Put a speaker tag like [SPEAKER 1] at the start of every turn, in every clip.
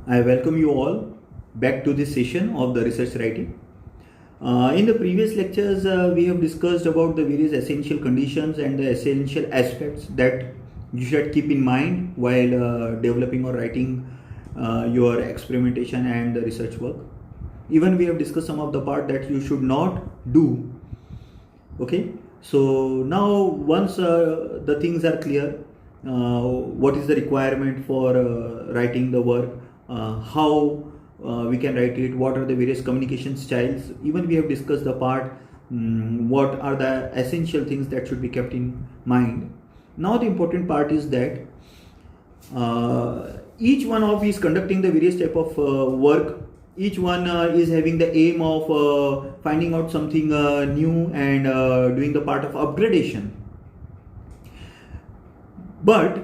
[SPEAKER 1] I welcome you all back to this session of the research writing. In the previous lectures, we have discussed about the various essential conditions and the essential aspects that you should keep in mind while developing or writing your experimentation and the research work. Even we have discussed some of the part that you should not do. Okay, so now once the things are clear, what is the requirement for writing the work, how we can write it, what are the various communication styles. Even we have discussed the part what are the essential things that should be kept in mind. Now the important part is that each one of is conducting the various type of work. Each one is having the aim of finding out something new and doing the part of upgradation. But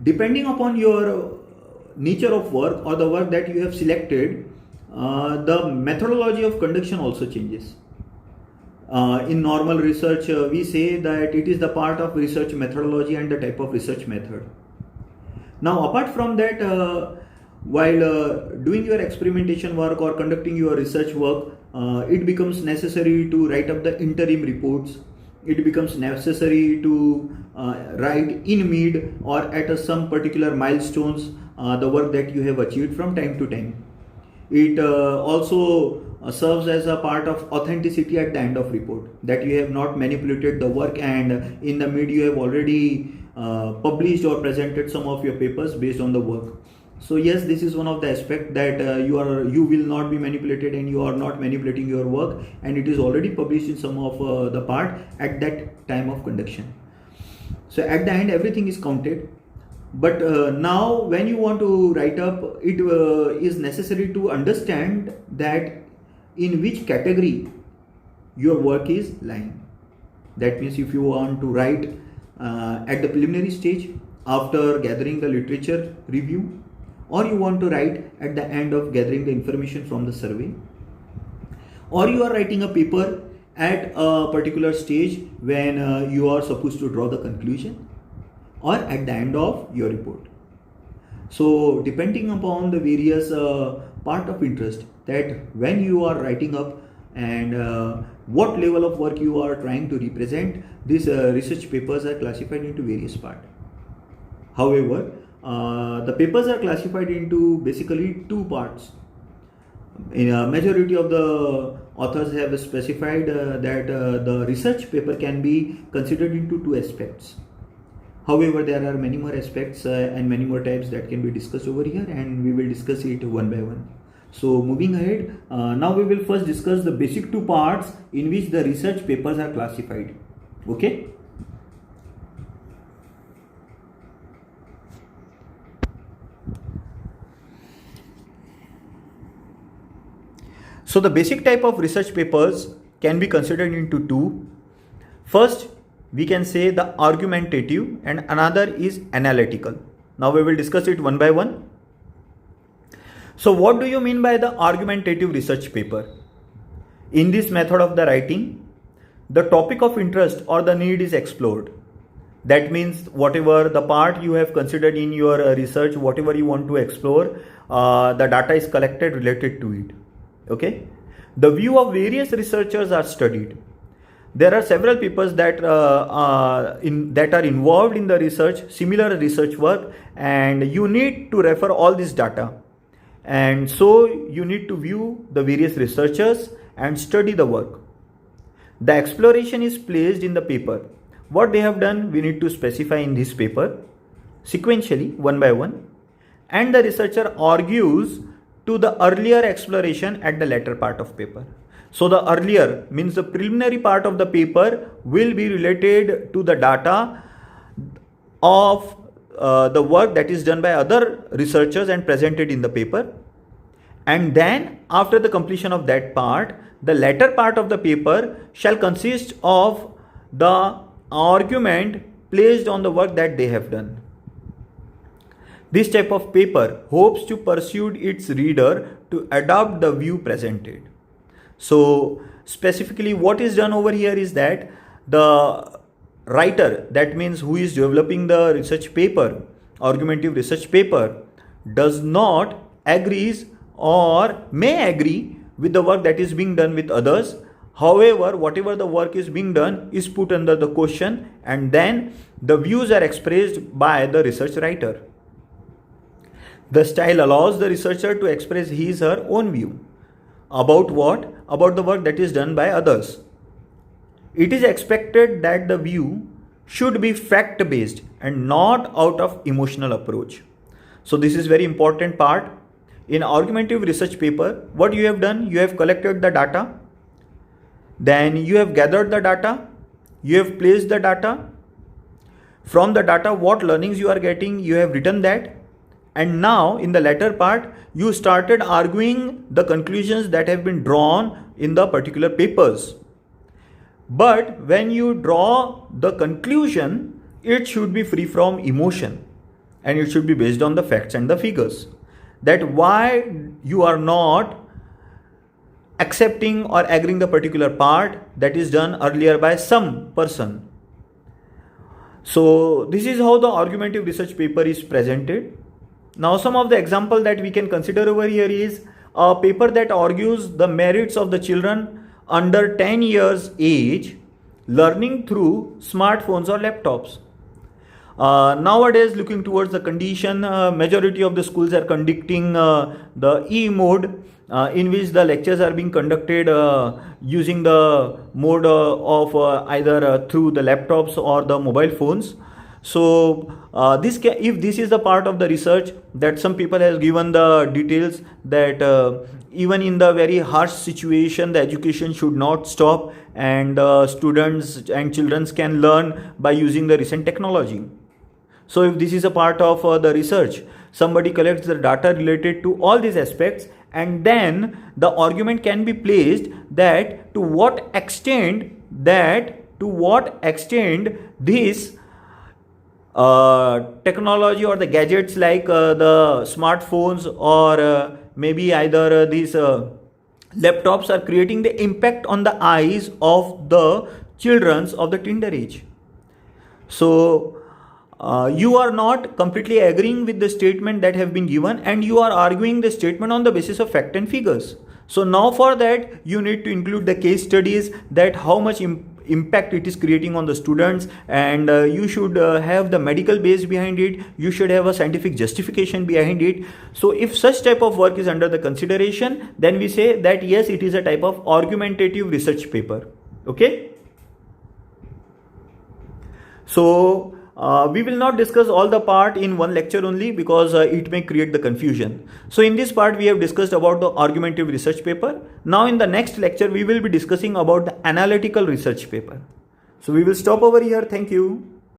[SPEAKER 1] depending upon your nature of work or the work that you have selected, the methodology of conduction also changes. In normal research, we say that it is the part of research methodology and the type of research method. Now, apart from that, while doing your experimentation work or conducting your research work, it becomes necessary to write up the interim reports. It becomes necessary to write in mid or at some particular milestones the work that you have achieved from time to time. It also serves as a part of authenticity at the end of report, that you have not manipulated the work and in the mid you have already published or presented some of your papers based on the work. So yes, this is one of the aspects that you will not be manipulated and you are not manipulating your work, and it is already published in some of the part at that time of conduction. So at the end everything is counted. But now when you want to write up, it is necessary to understand that in which category your work is lying. That means if you want to write at the preliminary stage after gathering the literature review, or you want to write at the end of gathering the information from the survey, or you are writing a paper at a particular stage when you are supposed to draw the conclusion, or at the end of your report. So depending upon the various part of interest, that when you are writing up and what level of work you are trying to represent, these research papers are classified into various parts. However, the papers are classified into basically two parts. In a majority of the authors have specified that the research paper can be considered into two aspects. However, there are many more aspects and many more types that can be discussed over here, and we will discuss it one by one. So moving ahead, now we will first discuss the basic two parts in which the research papers are classified. Okay. So the basic type of research papers can be considered into two. First, we can say the argumentative and another is analytical. Now we will discuss it one by one. So what do you mean by the argumentative research paper? In this method of the writing, the topic of interest or the need is explored. That means whatever the part you have considered in your research, whatever you want to explore, the data is collected related to it. Okay. The view of various researchers are studied. There are several papers that are involved in the research, similar research work, and you need to refer all this data. And so you need to view the various researchers and study the work. The exploration is placed in the paper. What they have done, we need to specify in this paper sequentially, one by one. And the researcher argues to the earlier exploration at the latter part of paper. So the earlier means the preliminary part of the paper will be related to the data of the work that is done by other researchers and presented in the paper. And then after the completion of that part, the latter part of the paper shall consist of the argument placed on the work that they have done. This type of paper hopes to persuade its reader to adopt the view presented. So specifically what is done over here is that the writer, that means who is developing the research paper, argumentative research paper, does not agrees or may agree with the work that is being done with others. However, whatever the work is being done is put under the question, and then the views are expressed by the research writer. The style allows the researcher to express his or her own view. About what? About the work that is done by others. It is expected that the view should be fact based and not out of emotional approach. So this is very important part. In argumentative research paper, what you have done, you have collected the data, then you have gathered the data, you have placed the data. From the data, what learnings you are getting, you have written that. And now in the latter part, you started arguing the conclusions that have been drawn in the particular papers. But when you draw the conclusion, it should be free from emotion and it should be based on the facts and the figures. That why you are not accepting or agreeing the particular part that is done earlier by some person. So this is how the argumentative research paper is presented. Now some of the example that we can consider over here is a paper that argues the merits of the children under 10 years age learning through smartphones or laptops. Nowadays, looking towards the condition, majority of the schools are conducting the e-mode in which the lectures are being conducted using the mode of either through the laptops or the mobile phones. So if this is the part of the research that some people has given the details that even in the very harsh situation, the education should not stop, and students and children can learn by using the recent technology. So if this is a part of the research, somebody collects the data related to all these aspects, and then the argument can be placed that to what extent this technology or the gadgets like the smartphones or maybe either these laptops are creating the impact on the eyes of the children of the tender age. So you are not completely agreeing with the statement that have been given, and you are arguing the statement on the basis of fact and figures. So now for that you need to include the case studies, that how much impact it is creating on the students, and you should have the medical base behind it, you should have a scientific justification behind it. So if such type of work is under the consideration, then we say that yes, it is a type of argumentative research paper. Okay, so we will not discuss all the part in one lecture only, because it may create the confusion. So in this part we have discussed about the argumentative research paper. Now in the next lecture we will be discussing about the analytical research paper. So we will stop over here. Thank you.